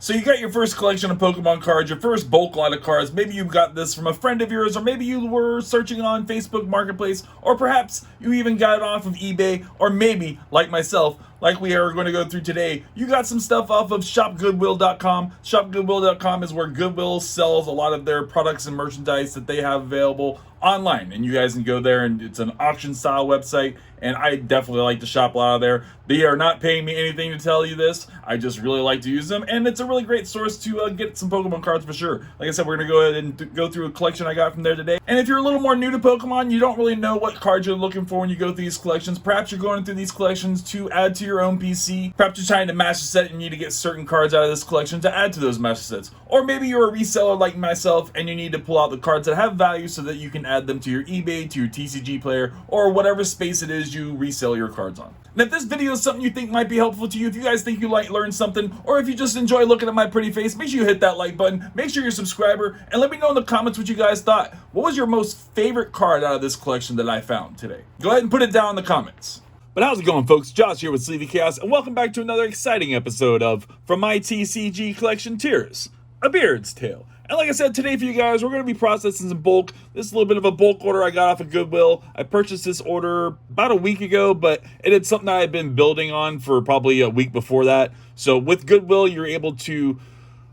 So you got your first collection of Pokemon cards, your first bulk lot of cards. Maybe you got this from a friend of yours, or maybe you were searching on Facebook Marketplace, or perhaps you even got it off of eBay, or maybe, like myself, like we are going to go through today, you got some stuff off of ShopGoodwill.com. ShopGoodwill.com is where Goodwill sells a lot of their products and merchandise that they have available online, and you guys can go there, and it's an auction style website, and I definitely like to shop a lot of there. They are not paying me anything to tell you this. I just really like to use them, and it's a really great source to get some Pokemon cards for sure. Like I said, we're gonna go ahead and go through a collection I got from there today. And if you're a little more new to Pokemon, you don't really know what cards you're looking for when you go through these collections. Perhaps you're going through these collections to add to your own PC. Perhaps you're trying to match a set and you need to get certain cards out of this collection to add to those match sets. Or maybe you're a reseller like myself and you need to pull out the cards that have value so that you can add them to your eBay, to your TCG player, or whatever space it is you resell your cards on. And if this video is something you think might be helpful to you, if you guys think you like learn something, or if you just enjoy looking at my pretty face, make sure you hit that like button, make sure you're a subscriber, and let me know in the comments what you guys thought. What was your most favorite card out of this collection that I found today? Go ahead and put it down in the comments. But how's it going, folks? Josh here with Sleevy Chaos, and welcome back to another exciting episode of From My TCG Collection Tears, A Beard's Tale. And like I said, today for you guys, we're going to be processing some bulk. This is a little bit of a bulk order I got off of Goodwill. I purchased this order about a week ago, but it is something that I've been building on for probably a week before that. So with Goodwill, you're able to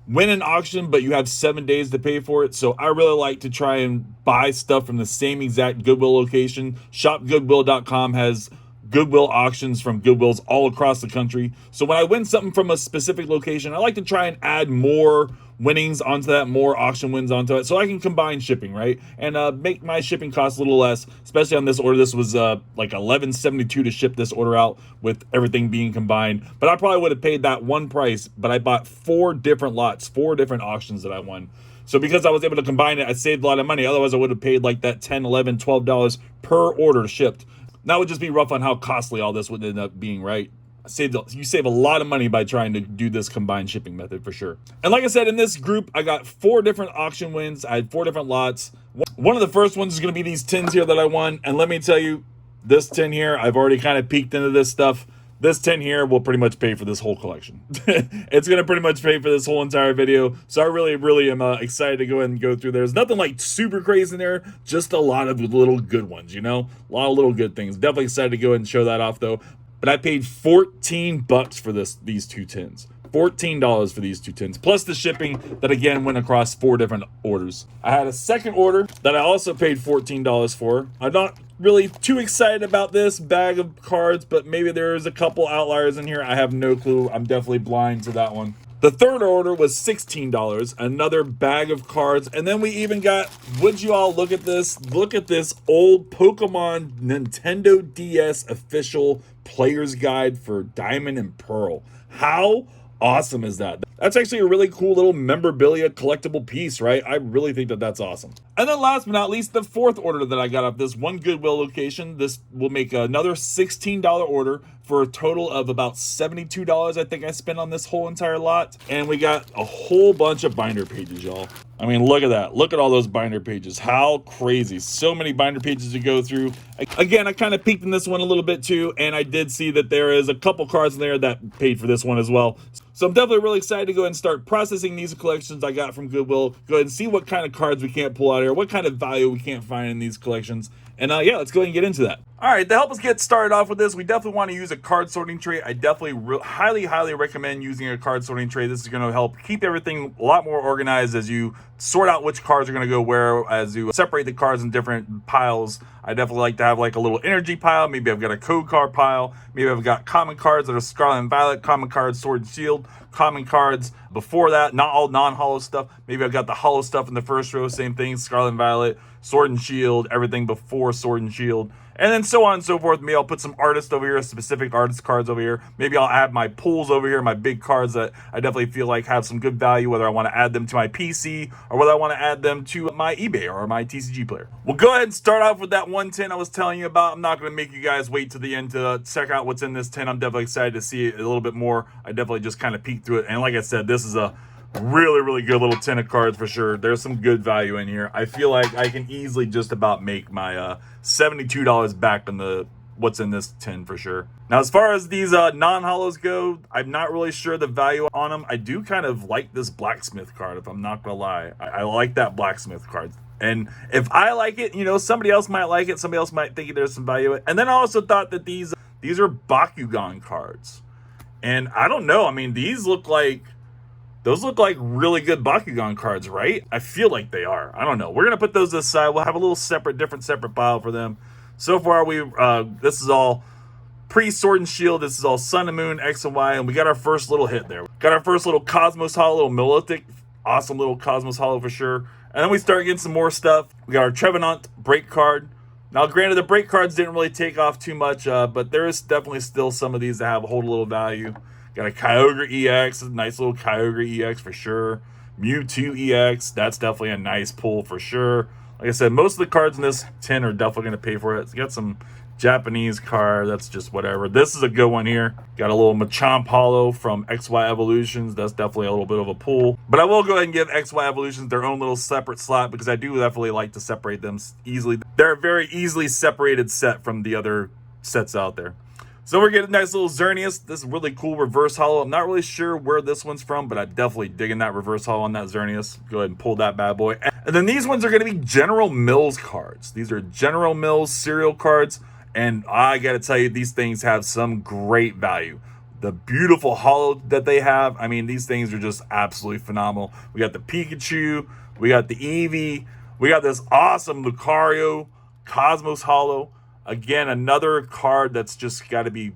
win an auction, but you have 7 days to pay for it. So I really like to try and buy stuff from the same exact Goodwill location. ShopGoodwill.com has Goodwill auctions from Goodwills all across the country. So when I win something from a specific location, I like to try and add more winnings onto that, more auction wins onto it, so I can combine shipping, right? And make my shipping costs a little less, especially on this order. This was like $11.72 to ship this order out with everything being combined. But I probably would have paid that one price, but I bought 4 different lots, 4 different auctions that I won. So because I was able to combine it, I saved a lot of money. Otherwise, I would have paid like that $10, $11, $12 per order shipped. That would just be rough on how costly all this would end up being, right? You save a lot of money by trying to do this combined shipping method for sure. And like I said, in this group, I got 4 different auction wins. I had 4 different lots. One of the first ones is going to be these tins here that I won. And let me tell you, this tin here, I've already kind of peeked into this stuff. This tin here will pretty much pay for this whole collection. It's going to pretty much pay for this whole entire video. So I really am excited to go ahead and go through. There's nothing like super crazy in there, just a lot of little good ones, you know? A lot of little good things. Definitely excited to go ahead and show that off though. But I paid $14 for these 2 tins. $14 for these 2 tins, plus the shipping that again went across 4 different orders. I had a second order that I also paid $14 for. I'm not really too excited about this bag of cards, but maybe there's a couple outliers in here. I have no clue. I'm definitely blind to that one. The third order was $16, another bag of cards. And then we even got, would you all look at this? Look at this old Pokemon Nintendo DS official player's guide for Diamond and Pearl. How awesome is that? That's actually a really cool little memorabilia collectible piece, right? I really think that that's awesome. And then last but not least, the fourth order that I got off this one Goodwill location. This will make another $16 order for a total of about $72 I think I spent on this whole entire lot. And we got a whole bunch of binder pages, y'all. I mean, look at that. Look at all those binder pages. How crazy. So many binder pages to go through. Again, I kind of peeked in this one a little bit too, and I did see that there is a couple cards in there that paid for this one as well. So I'm definitely really excited to go ahead and start processing these collections I got from Goodwill. Go ahead and see what kind of cards we can't pull out here, what kind of value we can't find in these collections. And yeah, let's go ahead and get into that. All right, to help us get started off with this, we definitely want to use a card sorting tray. I definitely highly recommend using a card sorting tray. This is going to help keep everything a lot more organized as you sort out which cards are going to go where, as you separate the cards in different piles. I definitely like to have like a little energy pile. Maybe I've got a code card pile. Maybe I've got common cards that are Scarlet and Violet, common cards, Sword and Shield, common cards before that, not all non-hollow stuff. Maybe I've got the hollow stuff in the first row, same thing, Scarlet and Violet, Sword and Shield, everything before Sword and Shield. And then so on and so forth. Maybe I'll put some artist over here, specific artist cards over here. Maybe I'll add my pools over here, my big cards that I definitely feel like have some good value, whether I want to add them to my PC or whether I want to add them to my eBay or my TCG player. We'll go ahead and start off with that one tin I was telling you about. I'm not going to make you guys wait to the end to check out what's in this tin. I'm definitely excited to see it a little bit more. I definitely just kind of peeked through it. And like I said, this is a really good little tin of cards for sure. There's some good value in here. I feel like I can easily just about make my $72 back on the what's in this tin for sure. Now, as far as these non-holos go, I'm not really sure the value on them. I do kind of like this blacksmith card, if I'm not gonna lie. I like that blacksmith card. And if I like it, you know, somebody else might like it. Somebody else might think there's some value in it. And then I also thought that these are Bakugan cards. And I don't know. I mean, those look like really good Bakugan cards, right? I feel like they are. I don't know. We're going to put those aside. We'll have a little separate pile for them. So far, this is all pre-Sword and Shield. This is all Sun and Moon, X and Y. And we got our first little hit there. Got our first little Cosmos Hollow, Melithic. Awesome little Cosmos Hollow for sure. And then we start getting some more stuff. We got our Trevenant break card. Now, granted, the break cards didn't really take off too much, but there is definitely still some of these that hold a little value. Got a Kyogre EX, a nice little Kyogre EX for sure. Mewtwo EX, that's definitely a nice pull for sure. Like I said, most of the cards in this tin are definitely going to pay for it. It's got some Japanese card, that's just whatever. This is a good one here. Got a little Machamp Hollow from XY Evolutions. That's definitely a little bit of a pull. But I will go ahead and give XY Evolutions their own little separate slot because I do definitely like to separate them easily. They're a very easily separated set from the other sets out there. So we're getting a nice little Xerneas. This is really cool reverse hollow. I'm not really sure where this one's from, but I'm definitely digging that reverse hollow on that Xerneas. Go ahead and pull that bad boy. And then these ones are going to be General Mills cards. These are General Mills cereal cards. And I got to tell you, these things have some great value. The beautiful hollow that they have, I mean, these things are just absolutely phenomenal. We got the Pikachu, we got the Eevee, we got this awesome Lucario Cosmos Hollow. Again, another card that's just got to be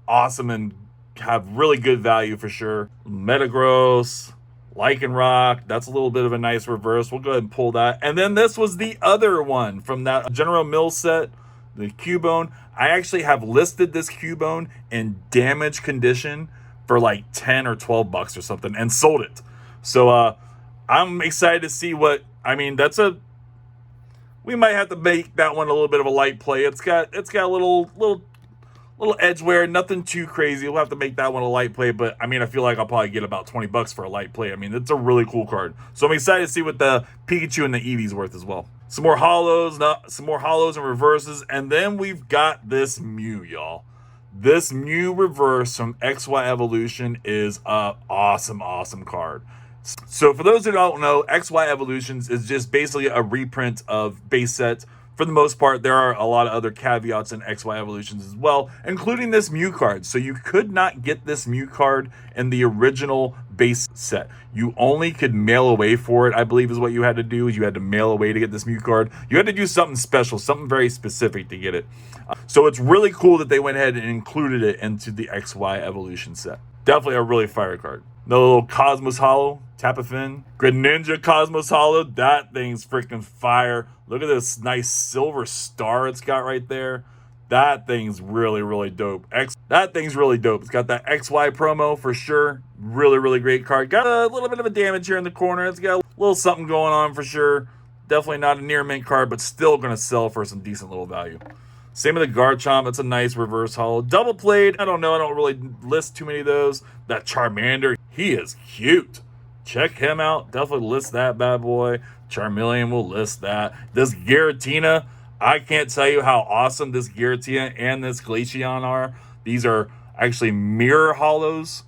awesome and have really good value for sure. Metagross, Lycanroc, that's a little bit of a nice reverse. We'll go ahead and pull that. And then this was the other one from that General Mills set. The Cubone. I actually have listed this Cubone in damaged condition for like 10 or 12 bucks or something and sold it. So I'm excited to see what, I mean, we might have to make that one a little bit of a light play. It's got a little edge wear, nothing too crazy. We'll have to make that one a light play, but I mean, I feel like I'll probably get about 20 bucks for a light play. I mean, it's a really cool card. So I'm excited to see what the Pikachu and the Eevee's worth as well. Some more hollows and reverses, and then we've got this Mew, y'all. This Mew reverse from XY Evolution is a awesome card. So for those who don't know, XY Evolutions is just basically a reprint of base sets. For the most part, there are a lot of other caveats in XY Evolutions as well, including this Mew card. So you could not get this Mew card in the original base set. You only could mail away for it, I believe is what you had to do. Is you had to mail away to get this Mew card. You had to do something special, something very specific to get it. So it's really cool that they went ahead and included it into the XY Evolution set. Definitely a really fire card. Another little Cosmos Hollow, Tapu Fini, Greninja Cosmos Hollow. That thing's freaking fire. Look at this nice silver star it's got right there. That thing's really dope. That thing's really dope. It's got that XY promo for sure. Really great card. Got a little bit of a damage here in the corner. It's got a little something going on for sure. Definitely not a near mint card, but still going to sell for some decent little value. Same with the Garchomp. It's a nice reverse hollow. Double played. I don't know. I don't really list too many of those. That Charmander, he is cute. Check him out. Definitely list that bad boy. Charmeleon will list that. This Giratina, I can't tell you how awesome this Giratina and this Glaceon are. These are actually mirror hollows,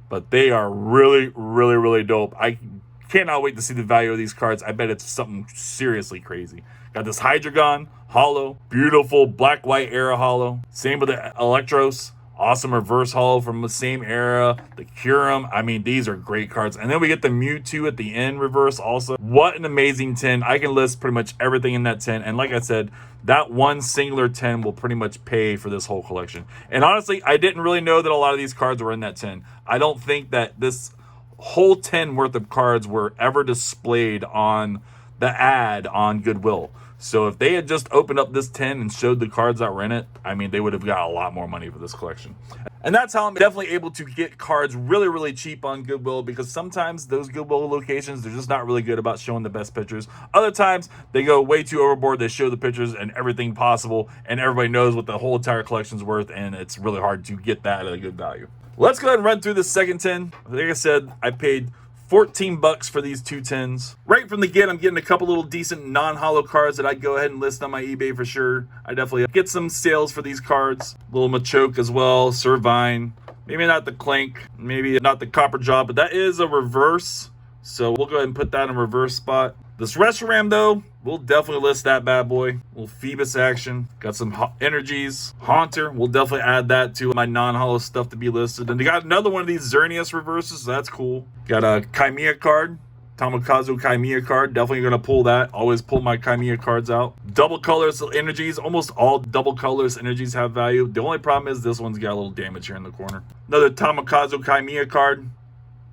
but they are really dope. I cannot wait to see the value of these cards. I bet it's something seriously crazy. Got this Hydreigon hollow, beautiful black-white era hollow. Same with the Electros. Awesome reverse hollow from the same era. The Kyurem. I mean, these are great cards. And then we get the Mewtwo at the end reverse also. What an amazing tin. I can list pretty much everything in that tin. And like I said, that one singular tin will pretty much pay for this whole collection. And honestly, I didn't really know that a lot of these cards were in that tin. I don't think that this whole tin worth of cards were ever displayed on the ad on Goodwill. So if they had just opened up this tin and showed the cards that were in it, I mean, they would have got a lot more money for this collection. And that's how I'm definitely able to get cards really cheap on Goodwill, because sometimes those Goodwill locations, they're just not really good about showing the best pictures. Other times, they go way too overboard. They show the pictures and everything possible, and everybody knows what the whole entire collection's worth, and it's really hard to get that at a good value. Let's go ahead and run through this second tin. Like I said, I paid 14 bucks for these 210s. Right from the get, I'm getting a couple little decent non-holo cards that I'd go ahead and list on my eBay for sure. I definitely get some sales for these cards. Little Machoke as well, Servine. Maybe not the Clank, maybe not the Copper Jaw, but that is a reverse. So we'll go ahead and put that in reverse spot. This Reshiram though, we'll definitely list that bad boy. Little Phoebus action. Got some energies. Haunter, we'll definitely add that to my non-holo stuff to be listed. And they got another one of these Xerneas reverses, so that's cool. Got a Chimea card. Tamakazu Chimea card. Definitely going to pull that. Always pull my Chimea cards out. Double colors energies. Almost all double colors energies have value. The only problem is this one's got a little damage here in the corner. Another Tamakazu Chimea card.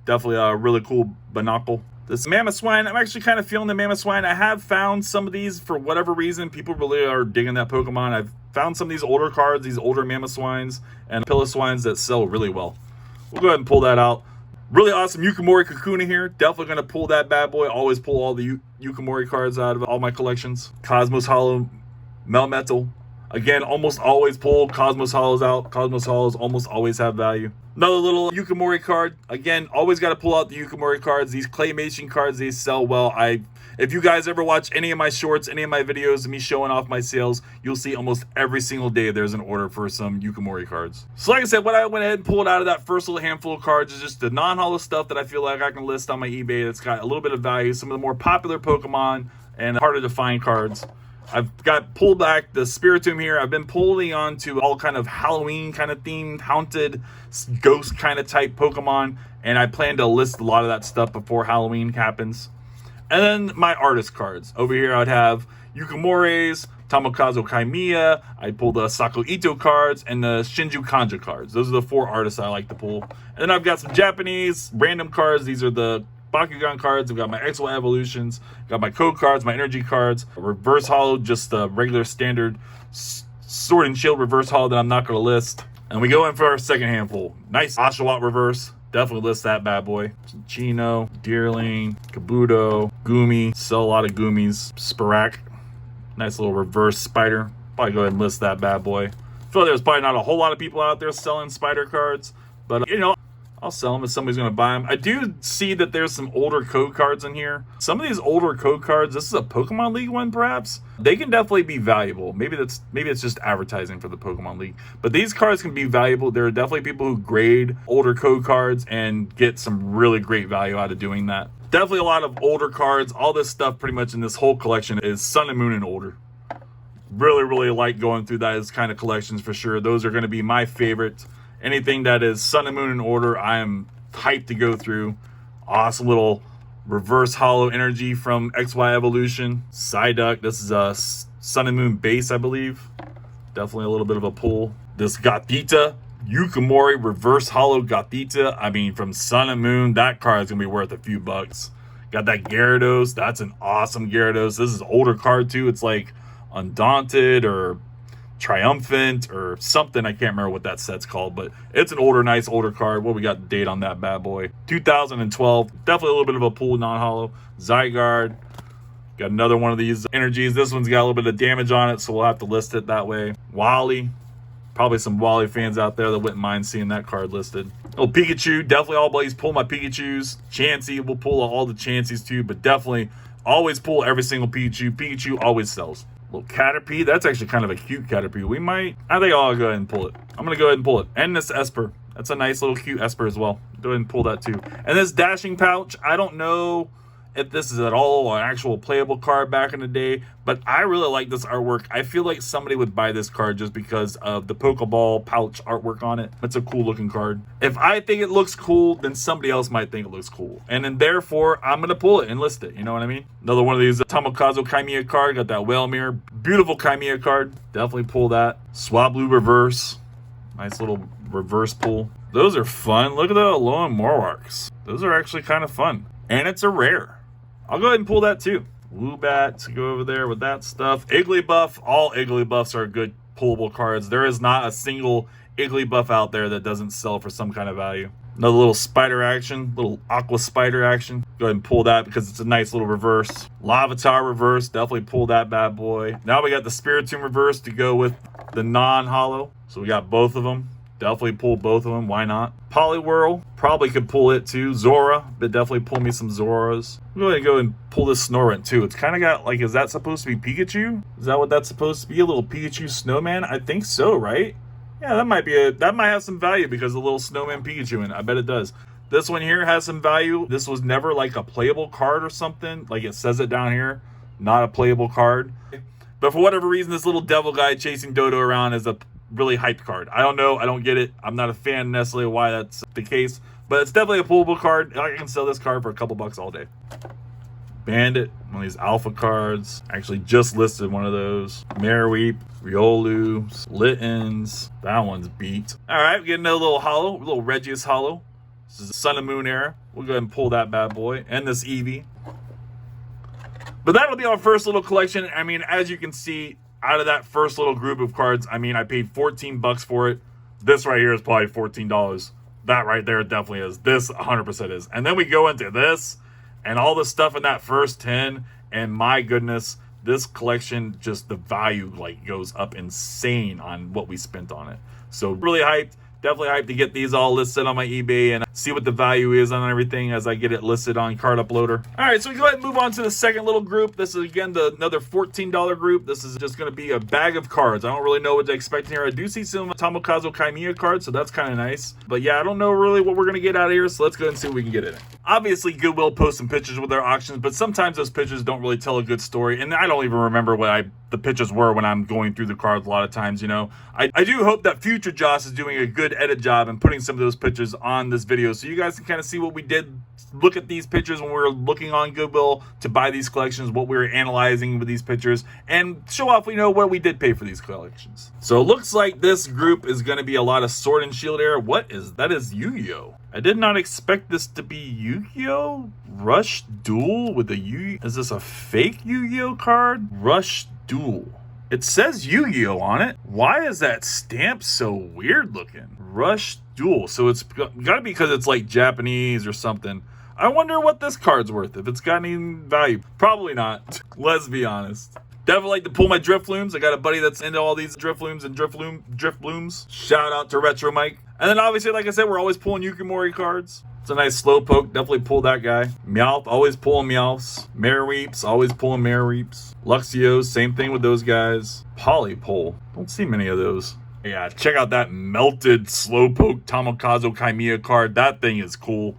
Definitely a really cool Binocle. This Mamoswine, I'm actually kind of feeling the Mamoswine. I have found some of these for whatever reason. People really are digging that Pokemon. I've found some of these older cards, these older Mamoswines and Piloswines that sell really well. We'll go ahead and pull that out. Really awesome Yukimori Kakuna here. Definitely going to pull that bad boy. Always pull all the Yukimori cards out of all my collections. Cosmos Hollow, Melmetal. Again, almost always pull Cosmos Hollows out. Cosmos Hollows almost always have value. Another little Yukimori card. Again, always got to pull out the Yukimori cards. These Claymation cards, they sell well. If you guys ever watch any of my shorts, any of my videos of me showing off my sales, you'll see almost every single day there's an order for some Yukimori cards. So like I said, what I went ahead and pulled out of that first little handful of cards is just the non-holo stuff that I feel like I can list on my eBay that's got a little bit of value. Some of the more popular Pokemon and harder to find cards. I've got pulled back the Spiritomb here. I've been pulling on to all kind of Halloween kind of themed, haunted, ghost kind of type Pokemon. And I plan to list a lot of that stuff before Halloween happens. And then my artist cards. Over here I'd have Yukimori's, Tamakazu Chimea. I pulled the Sako Ito cards and the Shinju Kanja cards. Those are the 4 artists I like to pull. And then I've got some Japanese random cards. These are the Bakugan cards. I've got my XY Evolutions, got my code cards, my energy cards, reverse holo, just the regular standard Sword and Shield reverse holo that I'm not going to list. And we go in for our second handful. Nice Oshawott reverse. Definitely list that bad boy. Chino, Deerling, Kabuto, Gumi. Sell a lot of Gumis. Sparak. Nice little reverse spider. Probably go ahead and list that bad boy. I feel like there's probably not a whole lot of people out there selling spider cards, but you know, I'll sell them if somebody's going to buy them. I do see that there's some older code cards in here. Some of these older code cards, this is a Pokemon League one perhaps. They can definitely be valuable. Maybe it's just advertising for the Pokemon League. But these cards can be valuable. There are definitely people who grade older code cards and get some really great value out of doing that. Definitely a lot of older cards. All this stuff pretty much in this whole collection is Sun and Moon and older. Really like going through those kind of collections for sure. Those are going to be my favorite. Anything that is Sun and Moon in order, I am hyped to go through. Awesome little reverse holo energy from XY Evolution. Psyduck, this is a Sun and Moon base, I believe. Definitely a little bit of a pull. This Gothita, Yukimori reverse holo Gothita. I mean, from Sun and Moon, that card is going to be worth a few bucks. Got that Gyarados. That's an awesome Gyarados. This is an older card too. It's like Undaunted or Triumphant or something. I can't remember what that set's called, but it's an nice older card. What we got the date on that bad boy? 2012. Definitely a little bit of a pool non-holo. Zygarde. Got another one of these energies. This one's got a little bit of damage on it, so we'll have to list it that way. Wally. Probably some Wally fans out there that wouldn't mind seeing that card listed. Oh, Pikachu. Definitely always pull my Pikachus. Chansey. We'll pull all the Chanseys too, but definitely always pull every single Pikachu. Pikachu always sells. Little Caterpie. That's actually kind of a cute Caterpie. I think I'll go ahead and pull it. I'm going to go ahead and pull it. And this Esper. That's a nice little cute Esper as well. Go ahead and pull that too. And this Dashing Pouch. I don't know if this is at all an actual playable card back in the day, but I really like this artwork. I feel like somebody would buy this card just because of the Pokeball pouch artwork on it. It's a cool looking card. If I think it looks cool, then somebody else might think it looks cool. And then therefore, I'm going to pull it and list it. You know what I mean? Another one of these Tamakazu Chimea card. Got that Whale Mirror. Beautiful Chimea card. Definitely pull that. Swablu reverse. Nice little reverse pull. Those are fun. Look at the Alolan Morwarks. Those are actually kind of fun. And it's a rare. I'll go ahead and pull that too. Woobat to go over there with that stuff. Igglybuff. All Igglybuffs are good pullable cards. There is not a single Igglybuff out there that doesn't sell for some kind of value. Another little spider action. Little aqua spider action. Go ahead and pull that because it's a nice little reverse. Larvitar reverse. Definitely pull that bad boy. Now we got the Spiritomb reverse to go with the non-holo. So we got both of them. Definitely pull both of them. Why not? Poliwhirl. Probably could pull it too. Zora. But definitely pull me some Zoras. I'm going to go and pull this Snorunt too. It's kind of got like, is that supposed to be Pikachu? Is that what that's supposed to be? A little Pikachu snowman? I think so, right? Yeah, that might have some value because of the little snowman Pikachu in it. I bet it does. This one here has some value. This was never like a playable card or something. Like it says it down here. Not a playable card. But for whatever reason, this little devil guy chasing Dodo around is a really hyped card. I don't know. I don't get it. I'm not a fan necessarily why that's the case. But it's definitely a pullable card. I can sell this card for a couple bucks all day. Bandit, one of these alpha cards. Actually just listed one of those. Marowak, Riolu, Littens. That one's beat. All right, we're getting a little hollow, a little Regius hollow. This is the Sun and Moon era. We'll go ahead and pull that bad boy. And this Eevee. But that'll be our first little collection. I mean, as you can see, out of that first little group of cards, I mean, I paid 14 bucks for it. This right here is probably $14. That right there definitely is. This 100% is. And then we go into this and all the stuff in that first 10. And my goodness, this collection, just the value like goes up insane on what we spent on it. So really hyped. Definitely hyped to get these all listed on my eBay and see what the value is on everything as I get it listed on Card Uploader. All right, so we go ahead and move on to the second little group. This is, again, another $14 group. This is just going to be a bag of cards. I don't really know what to expect here. I do see some Tomokazu Kaimiya cards, so that's kind of nice. But yeah, I don't know really what we're going to get out of here, so let's go ahead and see what we can get in it. Obviously, Goodwill posts some pictures with their auctions, but sometimes those pictures don't really tell a good story, and I don't even remember what the pictures were when I'm going through the cards a lot of times, you know. I do hope that future Joss is doing a good edit job and putting some of those pictures on this video so you guys can kind of see what we did look at these pictures when we were looking on Goodwill to buy these collections, what we were analyzing with these pictures, and show off we know what we did pay for these collections. So it looks like this group is going to be a lot of Sword and Shield era. What is that? Is Yu-Gi-Oh! I did not expect this to be Yu-Gi-Oh! Rush Duel with a Yu-Gi-Oh! Is this a fake Yu-Gi-Oh! Card? Rush Duel. It says Yu-Gi-Oh! On it. Why is that stamp so weird looking? Rush Duel. So it's got to be because it's like Japanese or something. I wonder what this card's worth, if it's got any value. Probably not. Let's be honest. Definitely like to pull my Driftlooms. I got a buddy that's into all these Driftlooms and Driftlooms. Shout out to Retro Mike. And then obviously, like I said, we're always pulling Yukimori cards. It's a nice Slowpoke. Definitely pull that guy. Meowth, always pulling Meowths. Marowaks, always pulling Marowaks. Luxios, same thing with those guys. Polypole. Don't see many of those. Yeah, check out that melted Slowpoke Tomokazu Kaimiya card. That thing is cool.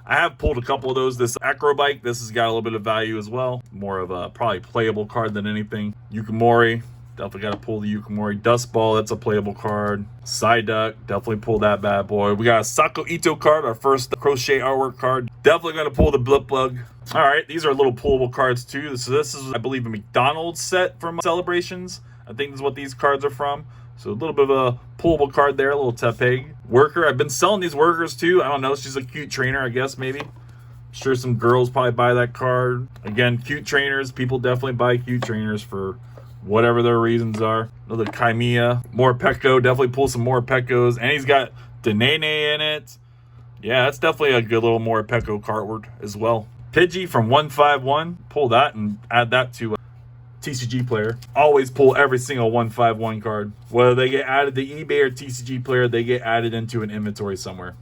I have pulled a couple of those. This Acrobike, this has got a little bit of value as well. More of a probably playable card than anything. Yukimori, definitely got to pull the Yukimori. Dustball, that's a playable card. Psyduck, definitely pull that bad boy. We got a Sako Ito card, our first crochet artwork card. Definitely going to pull the Blipbug. All right, these are little pullable cards too. So this is, I believe, a McDonald's set from Celebrations. I think this is what these cards are from. So a little bit of a pullable card there, a little Tepeg. Worker, I've been selling these workers too. I don't know, she's a cute trainer, I guess, maybe. I'm sure some girls probably buy that card. Again, cute trainers. People definitely buy cute trainers for whatever their reasons are. Another Kaimiya. Morpeko, definitely pull some Morpekos. And he's got Denene in it. Yeah, that's definitely a good little Morpeko card as well. Pidgey from 151. Pull that and add that to TCG Player. Always pull every single 151 card. Whether they get added to eBay or TCG Player, they get added into an inventory somewhere.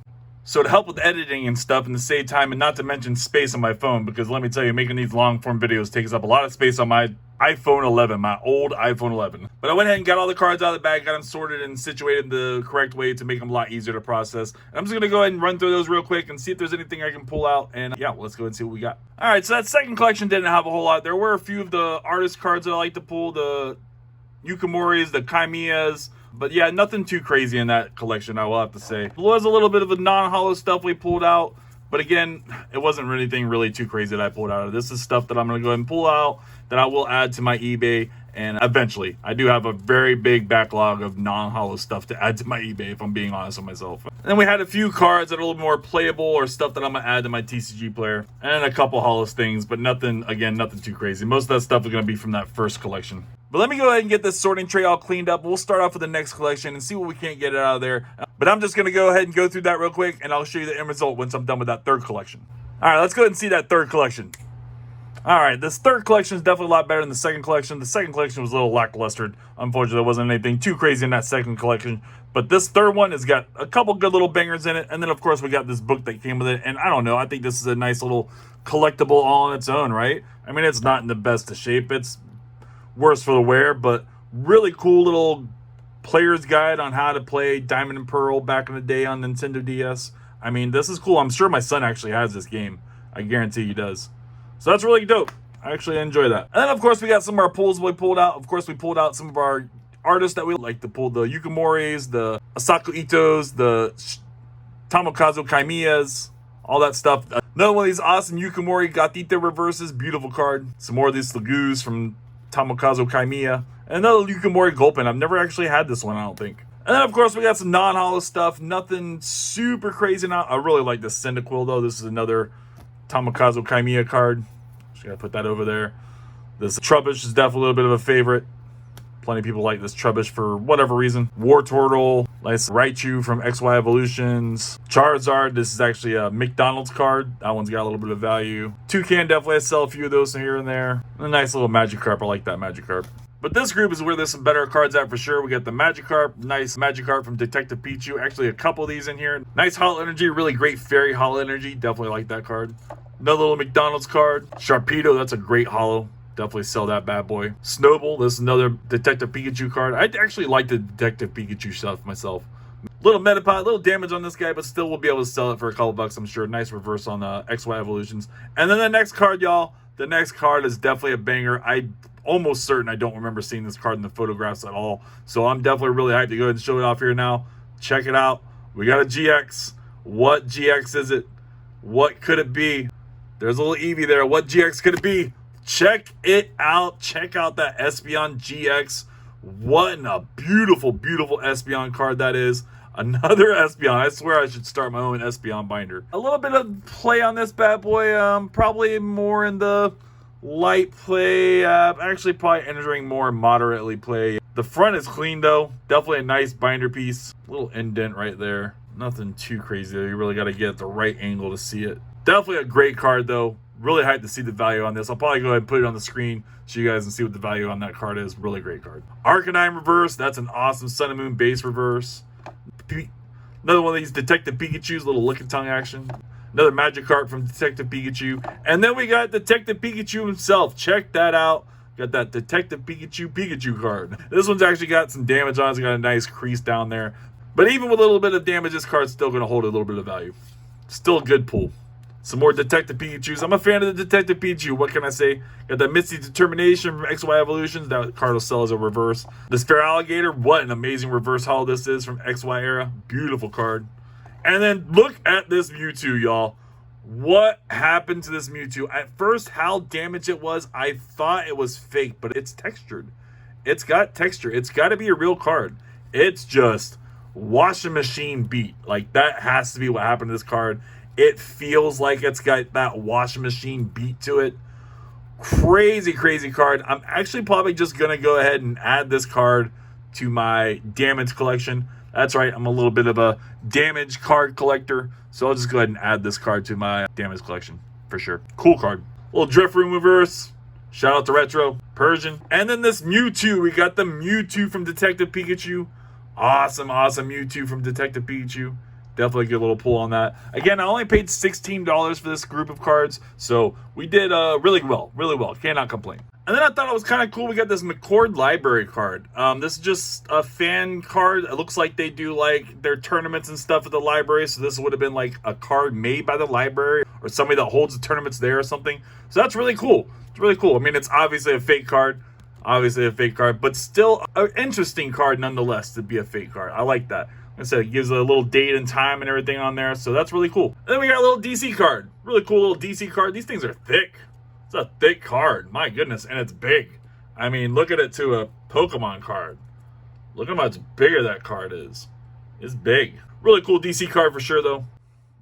So to help with editing and stuff and to save time and not to mention space on my phone, because let me tell you, making these long form videos takes up a lot of space on my iPhone 11, my old iPhone 11. But I went ahead and got all the cards out of the bag, got them sorted and situated the correct way to make them a lot easier to process. And I'm just going to go ahead and run through those real quick and see if there's anything I can pull out. And yeah, let's go and see what we got. All right, so that second collection didn't have a whole lot. There were a few of the artist cards that I like to pull, the Yukimoris, the Kaimiyas. But yeah, nothing too crazy in that collection, I will have to say. There was a little bit of a non-holo stuff we pulled out. But again, it wasn't anything really too crazy that I pulled out of. This is stuff that I'm going to go ahead and pull out that I will add to my eBay. And eventually, I do have a very big backlog of non-holo stuff to add to my eBay, if I'm being honest with myself. And then we had a few cards that are a little more playable or stuff that I'm going to add to my TCG Player. And a couple holo things, but nothing, again, nothing too crazy. Most of that stuff is going to be from that first collection. But let me go ahead and get this sorting tray all cleaned up. We'll start off with the next collection and see what we can't get out of there. But I'm just going to go ahead and go through that real quick, and I'll show you the end result once I'm done with that third collection. All right, let's go ahead and see that third collection. All right, this third collection is definitely a lot better than the second collection. The second collection was a little lackluster. Unfortunately, there wasn't anything too crazy in that second collection. But this third one has got a couple good little bangers in it. And then, of course, we got this book that came with it. And I don't know, I think this is a nice little collectible all on its own, right? I mean, it's not in the best of shape. It's worse for the wear, but really cool little player's guide on how to play Diamond and Pearl back in the day on Nintendo DS. I mean, this is cool. I'm sure my son actually has this game. I guarantee he does. So that's really dope. I actually enjoy that. And then, of course, we got some of our pulls we pulled out. Of course, we pulled out some of our artists that we like to pull. The Yukamoris, the Asako Itos, the Tomokazu Kaimiyas, all that stuff. Another one of these awesome Yukamori Gatita reverses. Beautiful card. Some more of these Slagoos from Tomokazu Kaimiya. And another Yukamori Gulpin. I've never actually had this one, I don't think. And then, of course, we got some non-holo stuff. Nothing super crazy now. I really like this Cyndaquil, though. This is another Tomokazu Kaimiya card. Just gotta put that over there. This Trubbish is definitely a little bit of a favorite. Plenty of people like this Trubbish for whatever reason. War Turtle, nice Raichu from XY Evolutions. Charizard, this is actually a McDonald's card. That one's got a little bit of value. Toucan, definitely I sell a few of those here and there. And a nice little Magikarp, I like that Magikarp. But this group is where there's some better cards at for sure. We got the Magikarp, nice Magikarp from Detective Pichu. Actually, a couple of these in here. Nice Holo Energy, really great Fairy Holo Energy. Definitely like that card. Another little McDonald's card. Sharpedo, that's a great holo. Definitely sell that bad boy. Snowball, this is another Detective Pikachu card. I actually like the Detective Pikachu stuff myself. Little Metapod, little damage on this guy, but still we'll be able to sell it for a couple bucks, I'm sure. Nice reverse on XY Evolutions. And then the next card, y'all. The next card is definitely a banger. I'm almost certain I don't remember seeing this card in the photographs at all. So I'm definitely really hyped to go ahead and show it off here now. Check it out. We got a GX. What GX is it? What could it be? There's a little Eevee there. What GX could it be? Check it out. Check out that Espeon GX. What a beautiful, beautiful Espeon card that is. Another Espeon. I swear I should start my own Espeon binder. A little bit of play on this bad boy. Probably more in the light play. Actually, probably entering more moderately play. The front is clean though. Definitely a nice binder piece. Little indent right there. Nothing too crazy though. You really got to get at the right angle to see it. Definitely a great card though. Really hyped to see the value on this. I'll probably go ahead and put it on the screen so you guys can see what the value on that card is. Really great card. Arcanine reverse. That's an awesome Sun and Moon base reverse. Another one of these Detective Pikachu's, little lick and tongue action. Another Magikarp from Detective Pikachu. And then we got Detective Pikachu himself. Check that out. Got that Detective Pikachu card. This one's actually got some damage on it. It's got a nice crease down there. But even with a little bit of damage, this card's still going to hold a little bit of value. Still a good pull. Some more Detective Pikachus. I'm a fan of the Detective Pikachu. What can I say? Got that Misty Determination from XY Evolutions. That card will sell as a reverse. This Fair Alligator. What an amazing reverse holo this is from XY era. Beautiful card. And then look at this Mewtwo, y'all. What happened to this Mewtwo? At first, how damaged it was, I thought it was fake, but it's textured. It's got texture. It's got to be a real card. It's just washing machine beat. Like, that has to be what happened to this card. It feels like it's got that washing machine beat to it. Crazy, crazy card. I'm actually probably just going to go ahead and add this card to my damage collection. That's right, I'm a little bit of a damage card collector, so I'll just go ahead and add this card to my damage collection for sure. Cool card. Little Drift Room reverse. Shout out to Retro, Persian. And then this Mewtwo. We got the Mewtwo from Detective Pikachu. Awesome, awesome Mewtwo from Detective Pikachu. Definitely a good little pull on that. Again, I only paid $16 for this group of cards, so we did really well, really well. Cannot complain. And then I thought it was kind of cool. We got this McCord Library card. This is just a fan card. It looks like they do like their tournaments and stuff at the library. So this would have been like a card made by the library or somebody that holds the tournaments there or something. So that's really cool. It's really cool. I mean, it's obviously a fake card. Obviously a fake card, but still an interesting card nonetheless to be a fake card. I like that. Like I said, it gives a little date and time and everything on there. So that's really cool. And then we got a little DC card. Really cool little DC card. These things are thick. It's a thick card. My goodness. And it's big. I mean, look at it to a Pokemon card. Look at how much bigger that card is. It's big. Really cool DC card for sure, though.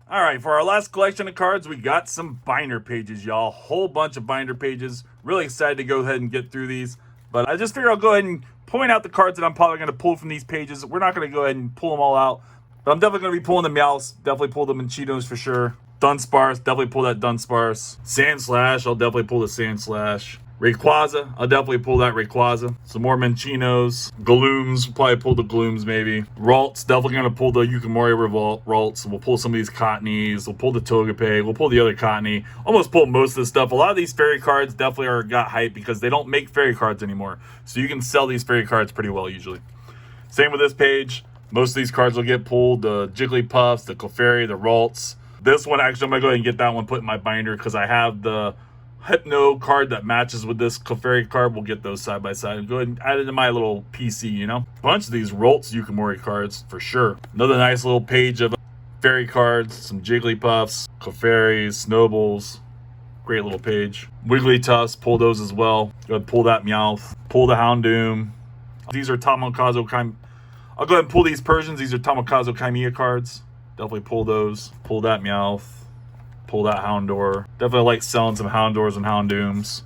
All right, for our last collection of cards, we got some binder pages, y'all. Whole bunch of binder pages. Really excited to go ahead and get through these. But I just figured I'll go ahead and point out the cards that I'm probably going to pull from these pages. We're not going to go ahead and pull them all out. But I'm definitely going to be pulling the Meowths. Definitely pull the Manchitos for sure. Dunsparce, definitely pull that Dunsparce. Sandslash, I'll definitely pull the Sandslash. Rayquaza, I'll definitely pull that Rayquaza. Some more Minchinos. Glooms, probably pull the Glooms maybe. Ralts, definitely gonna pull the Yukimori Ralts. We'll pull some of these Cottonies. We'll pull the Togepi. We'll pull the other Cottony. Almost pull most of this stuff. A lot of these fairy cards definitely got hype because they don't make fairy cards anymore. So you can sell these fairy cards pretty well usually. Same with this page. Most of these cards will get pulled. The Jigglypuffs, the Clefairy, the Ralts. This one, actually, I'm gonna go ahead and get that one put in my binder because I have the Hypno card that matches with this Clefairy card. We'll get those side by side and go ahead and add it to my little PC, you know. Bunch of these Ralts Yukimori cards for sure. Another nice little page of fairy cards, some Jigglypuffs, Clefairies, Snowballs. Great little page. Wigglytuffs, pull those as well. Go ahead and pull that Meowth. Pull the Houndoom. These are Tomokazu Chimera. I'll go ahead and pull these Persians. These are Tomokazu Chimera cards. Definitely pull those. Pull that Meowth. Pull that Houndour. Definitely like selling some Houndours and Houndooms.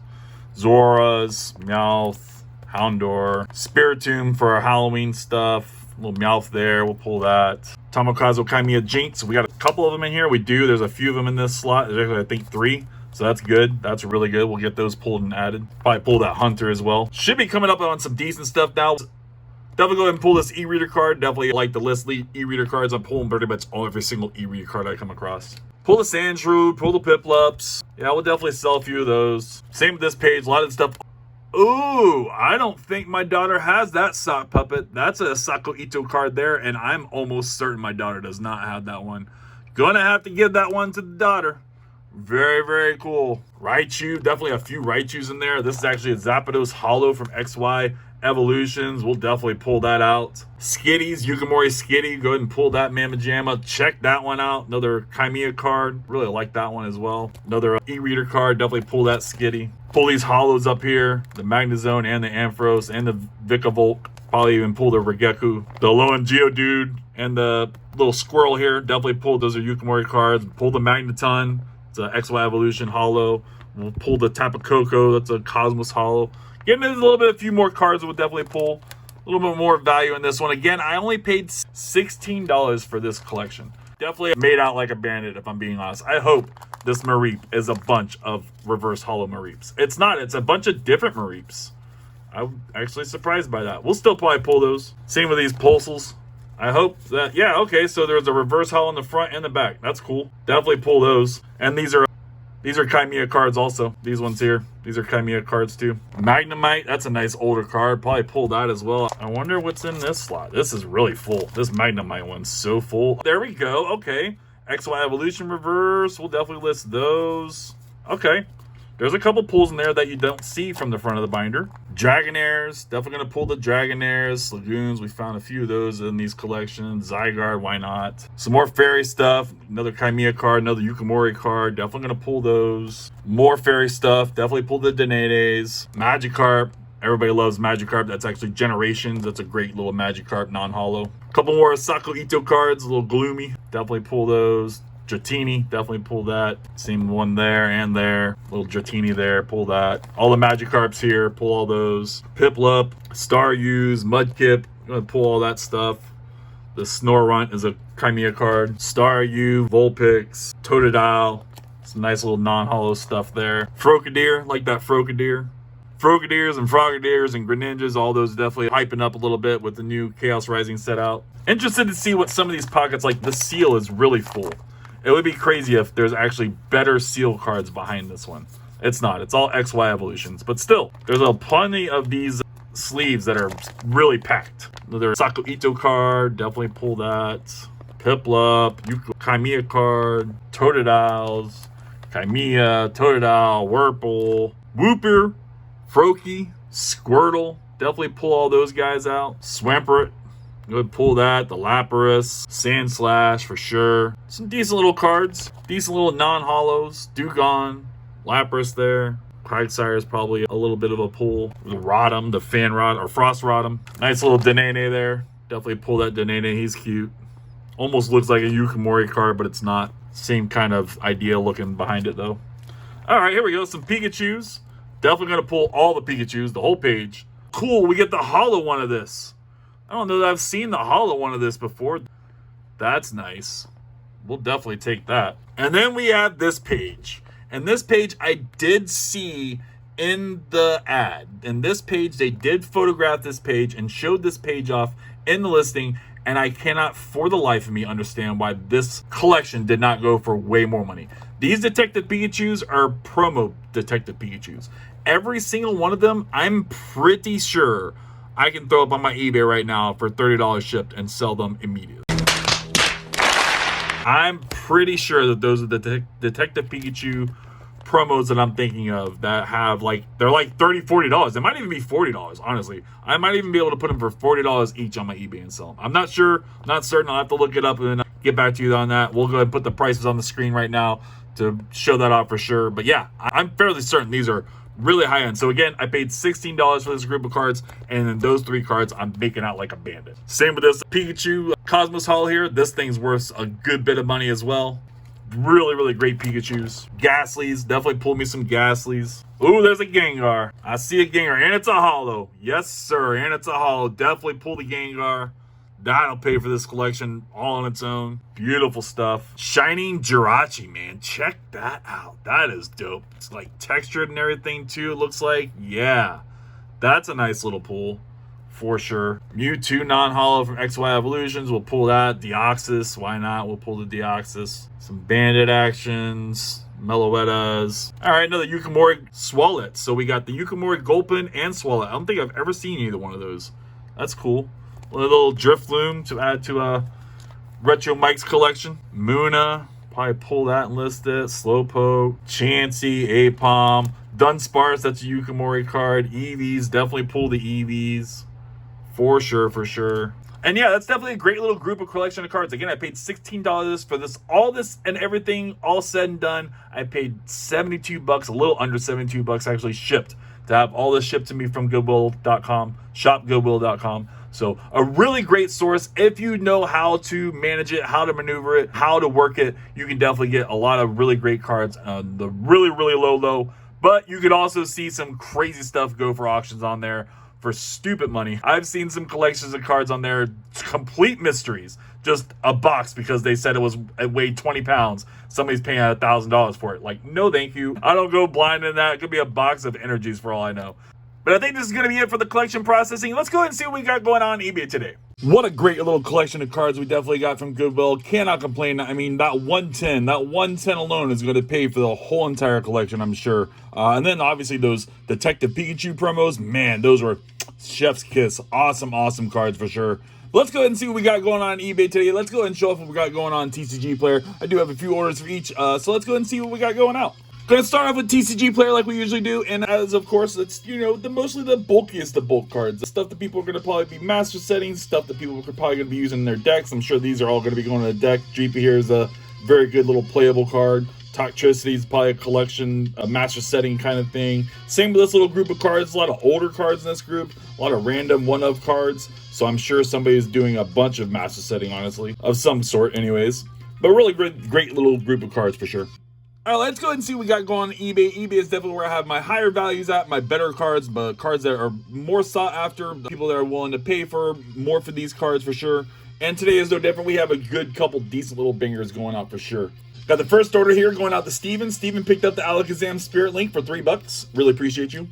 Zoras, Meowth, Houndour. Spiritomb for our Halloween stuff. A little Meowth there. We'll pull that. Tomokazu Chimera Jinx. We got a couple of them in here. We do. There's a few of them in this slot. There's actually, I think, 3. So that's good. That's really good. We'll get those pulled and added. Probably pull that Hunter as well. Should be coming up on some decent stuff now. Definitely go ahead and pull this e-reader card. Definitely like the list e-reader cards. I'm pulling pretty much every single e-reader card I come across. Pull the Sandshrew, pull the Piplups. Yeah, we'll definitely sell a few of those. Same with this page. A lot of stuff. Ooh, I don't think my daughter has that sock puppet. That's a Sako Ito card there, and I'm almost certain my daughter does not have that one. Gonna have to give that one to the daughter. Very, very cool. Raichu, definitely a few Raichus in there. This is actually a Zapdos Holo from XY Evolutions. We'll definitely pull that out. Skitties, Yukimori Skitty. Go ahead and pull that Mamajama. Check that one out. Another Chimera card. Really like that one as well. Another e-reader card. Definitely pull that Skitty. Pull these Holos up here. The Magnezone and the Ampharos and the Vikavolt. Probably even pull the Regeku. The Alolan Geodude and the little squirrel here. Definitely pull. Those are Yukimori cards. Pull the Magneton. It's a XY Evolution Holo. We'll pull the Tapu Koko. That's a Cosmos Holo. Getting into a little bit, a few more cards we'll definitely pull. A little bit more value in this one. Again, I only paid $16 for this collection. Definitely made out like a bandit, if I'm being honest. I hope this Mareep is a bunch of reverse holo Mareeps. It's not. It's a bunch of different Mareeps. I'm actually surprised by that. We'll still probably pull those. Same with these Pulsels. I hope that, yeah, okay, so there's a reverse holo in the front and the back. That's cool. Definitely pull those. And these are Chimera cards also. These ones here. These are Chimera cards too. Magnemite, that's a nice older card. Probably pull that as well. I wonder what's in this slot. This is really full. This Magnemite one's so full. There we go. Okay. XY Evolution Reverse. We'll definitely list those. Okay. There's a couple pulls in there that you don't see from the front of the binder. Dragonairs. Definitely going to pull the Dragonairs. Lagoons. We found a few of those in these collections. Zygarde. Why not? Some more fairy stuff. Another Chimera card. Another Yukimori card. Definitely going to pull those. More fairy stuff. Definitely pull the Denays. Magikarp. Everybody loves Magikarp. That's actually Generations. That's a great little Magikarp non-holo. Couple more Sako Ito cards. A little gloomy. Definitely pull those. Dratini, definitely pull that. Same one there and there. Little Dratini there, pull that. All the Magikarps here, pull all those. Piplup, Staryus, Mudkip, gonna pull all that stuff. The Snorunt is a Chimera card. Staryu, Vulpix, Totodile. Some nice little non-holo stuff there. Frogadier, like that Frogadier. Frogadiers and Frogadiers and Greninjas, all those definitely hyping up a little bit with the new Chaos Rising set out. Interested to see what some of these pockets, like the seal is really full. It would be crazy if there's actually better seal cards behind this one. It's not. It's all XY Evolutions. But still, there's a plenty of these sleeves that are really packed. Another Sako Ito card. Definitely pull that. Piplup. Chimera card. Totodiles. Chimera. Totodile. Wurple. Wooper. Froakie. Squirtle. Definitely pull all those guys out. Swampert. Go ahead, pull that. The Lapras, Sandslash for sure. Some decent little cards. Decent little non-holos. Dugong, Lapras there. Quagsire is probably a little bit of a pull. The Rotom, the Fanrod, or Frost Rotom. Nice little Denene there. Definitely pull that Denene. He's cute. Almost looks like a Yukimori card, but it's not. Same kind of idea looking behind it, though. All right, here we go. Some Pikachus. Definitely going to pull all the Pikachus, the whole page. Cool, we get the holo one of this. I don't know that I've seen the holo one of this before. That's nice. We'll definitely take that. And then we have this page. And this page I did see in the ad. In this page, they did photograph this page and showed this page off in the listing. And I cannot for the life of me understand why this collection did not go for way more money. These Detective Pikachus are promo Detective Pikachus. Every single one of them, I'm pretty sure I can throw up on my eBay right now for $30 shipped and sell them immediately. I'm pretty sure that those are the Detective Pikachu promos that I'm thinking of that have they're like $30, $40. It might even be $40, honestly. I might even be able to put them for $40 each on my eBay and sell them. I'm not sure, not certain. I'll have to look it up and then get back to you on that. We'll go ahead and put the prices on the screen right now to show that out for sure. But yeah, I'm fairly certain these are really high end. So again, I paid $16 for this group of cards, and then those 3 cards I'm making out like a bandit. Same with this Pikachu Cosmos Holo here. This thing's worth a good bit of money as well. Really, really great Pikachus. Ghastlies, definitely pull me some Ghastlies. Ooh, there's a Gengar. I see a Gengar, and it's a holo. Yes, sir, and it's a holo. Definitely pull the Gengar. That'll pay for this collection all on its own. Beautiful stuff. Shining Jirachi, man. Check that out. That is dope. It's like textured and everything too, it looks like. Yeah, that's a nice little pull for sure. Mewtwo non-holo from XY Evolutions. We'll pull that. Deoxys, why not? We'll pull the Deoxys. Some Bandit actions. Meloettas. All right, another Yukimori Swallet. So we got the Yukimori Gulpin and Swallet. I don't think I've ever seen either one of those. That's cool. A little Drifloon to add to Retro Mike's collection. Muna, probably pull that and list it. Slowpoke, Chansey, Apom, Dunsparce, that's a Yukimori card. Eevees, definitely pull the Eevees. For sure, for sure. And yeah, that's definitely a great little group of collection of cards. Again, I paid $16 for this, all this and everything, all said and done. I paid $72, a little under $72 actually shipped to have all this shipped to me from Goodwill.com, ShopGoodwill.com. So a really great source. If you know how to manage it, how to maneuver it, how to work it, you can definitely get a lot of really great cards on the really, really low. But you could also see some crazy stuff go for auctions on there for stupid money. I've seen some collections of cards on there, complete mysteries. Just a box because they said it weighed 20 pounds. Somebody's paying $1,000 for it. Like, no thank you. I don't go blind in that. It could be a box of energies for all I know. But I think this is going to be it for the collection processing. Let's go ahead and see what we got going on eBay today. What a great little collection of cards we definitely got from Goodwill. Cannot complain. I mean, that 110 alone is going to pay for the whole entire collection, I'm sure. And then obviously those Detective Pikachu promos, man, those were chef's kiss. Awesome cards for sure. Let's go ahead and see what we got going on eBay today. Let's go ahead and show off what we got going on TCG Player. I do have a few orders for each, so let's go ahead and see what we got going out. Gonna start off with TCG Player like we usually do, and as of course, it's, you know, mostly the bulkiest of bulk cards. The stuff that people are gonna probably be master setting, stuff that people are probably gonna be using in their decks. I'm sure these are all gonna be going to the deck. Dreepy here is a very good little playable card. Toxtricity is probably a collection, a master setting kind of thing. Same with this little group of cards. A lot of older cards in this group, a lot of random one-of cards. So I'm sure somebody's doing a bunch of master setting, honestly, of some sort anyways. But really great little group of cards for sure. All right, let's go ahead and see what we got going on eBay. eBay is definitely where I have my higher values at, my better cards, but cards that are more sought after, people that are willing to pay for more for these cards for sure. And today is no different. We have a good couple decent little bangers going out for sure. Got the first order here going out to Steven. Steven picked up the Alakazam Spirit Link for $3. Really appreciate you.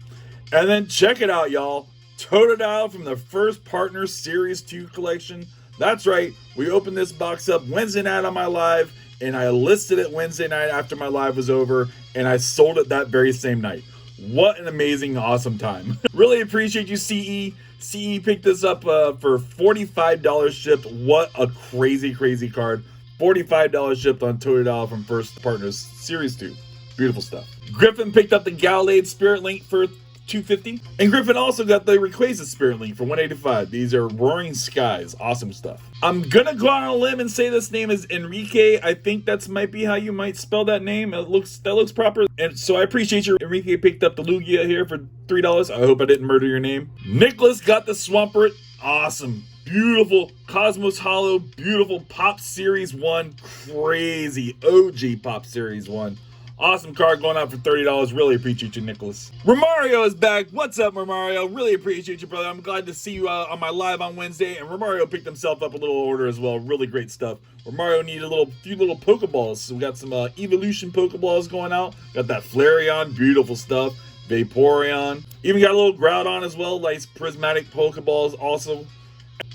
And then check it out, y'all. Totodile from the First Partner Series 2 collection. That's right. We opened this box up Wednesday night on my live, and I listed it Wednesday night after my live was over, and I sold it that very same night. What an amazing, awesome time. Really appreciate you, CE. CE picked this up for $45 shipped. What a crazy card. $45 shipped on Totodile from First Partners Series 2. Beautiful stuff. Griffin picked up the Gallade Spirit Link for $250. And Griffin also got the Rayquaza Spirit Link for $185. These are Roaring Skies. Awesome stuff. I'm gonna go out on a limb and say this name is Enrique. I think that's might be how you might spell that name. That looks proper. And so I appreciate you. Enrique picked up the Lugia here for $3. I hope I didn't murder your name. Nicholas got the Swampert. Awesome. Beautiful Cosmos Holo. Beautiful Pop Series 1. Crazy OG Pop Series 1. Awesome card going out for $30. Really appreciate you, Nicholas. Romario is back. What's up, Romario? Really appreciate you, brother. I'm glad to see you on my live on Wednesday. And Romario picked himself up a little order as well. Really great stuff. Romario needed a few little Pokeballs. So we got some Evolution Pokeballs going out. Got that Flareon. Beautiful stuff. Vaporeon. Even got a little Groudon as well. Nice prismatic Pokeballs also.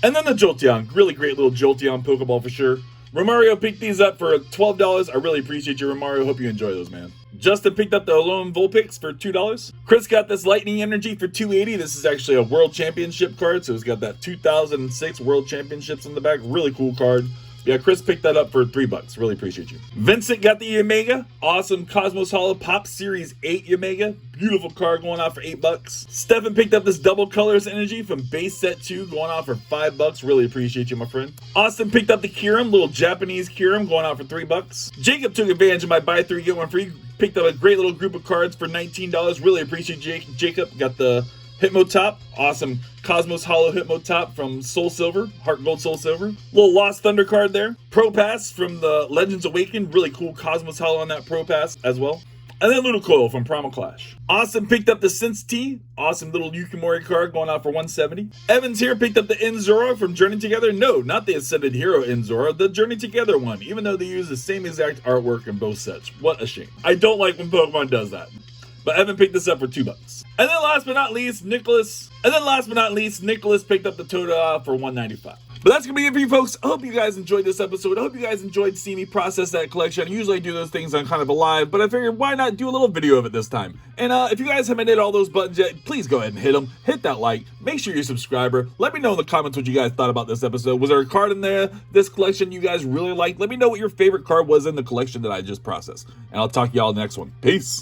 And then the Jolteon. Really great little Jolteon Pokeball for sure. Romario picked these up for $12. I really appreciate you, Romario. Hope you enjoy those, man. Justin picked up the Alolan Vulpix for $2. Chris got this Lightning Energy for $2.80. This is actually a World Championship card, so it's got that 2006 World Championships in the back. Really cool card. Yeah, Chris picked that up for $3. Really appreciate you. Vincent got the Yamega. Awesome Cosmos Holo Pop Series 8 Yamega. Beautiful card going out for $8. Stefan picked up this Double Colors Energy from base set 2 going out for $5. Really appreciate you, my friend. Austin picked up the Kyurem, little Japanese Kyurem going out for $3. Jacob took advantage of my buy 3 get 1 free. Picked up a great little group of cards for $19. Really appreciate Jacob. Got the Hitmotop, awesome Cosmos Holo Hitmotop from Soul Silver, Heart Gold Soul Silver. Little Lost Thunder card there. Pro Pass from the Legends Awakened, really cool Cosmos Holo on that Pro Pass as well. And then Ludicolo from Primal Clash. Austin picked up the Sense T, awesome little Yukimori card going out for $170. Evans here picked up the Inzora from Journey Together. No, not the Ascended Hero Inzora, the Journey Together one, even though they use the same exact artwork in both sets. What a shame. I don't like when Pokemon does that. But Evan picked this up for $2. And then last but not least, Nicholas picked up the Totodile for $195. But that's going to be it for you folks. I hope you guys enjoyed this episode. I hope you guys enjoyed seeing me process that collection. Usually I do those things on kind of a live, but I figured why not do a little video of it this time. And if you guys haven't hit all those buttons yet, please go ahead and hit them. Hit that like. Make sure you're a subscriber. Let me know in the comments what you guys thought about this episode. Was there a card in this collection you guys really liked? Let me know what your favorite card was in the collection that I just processed. And I'll talk to y'all in the next one. Peace.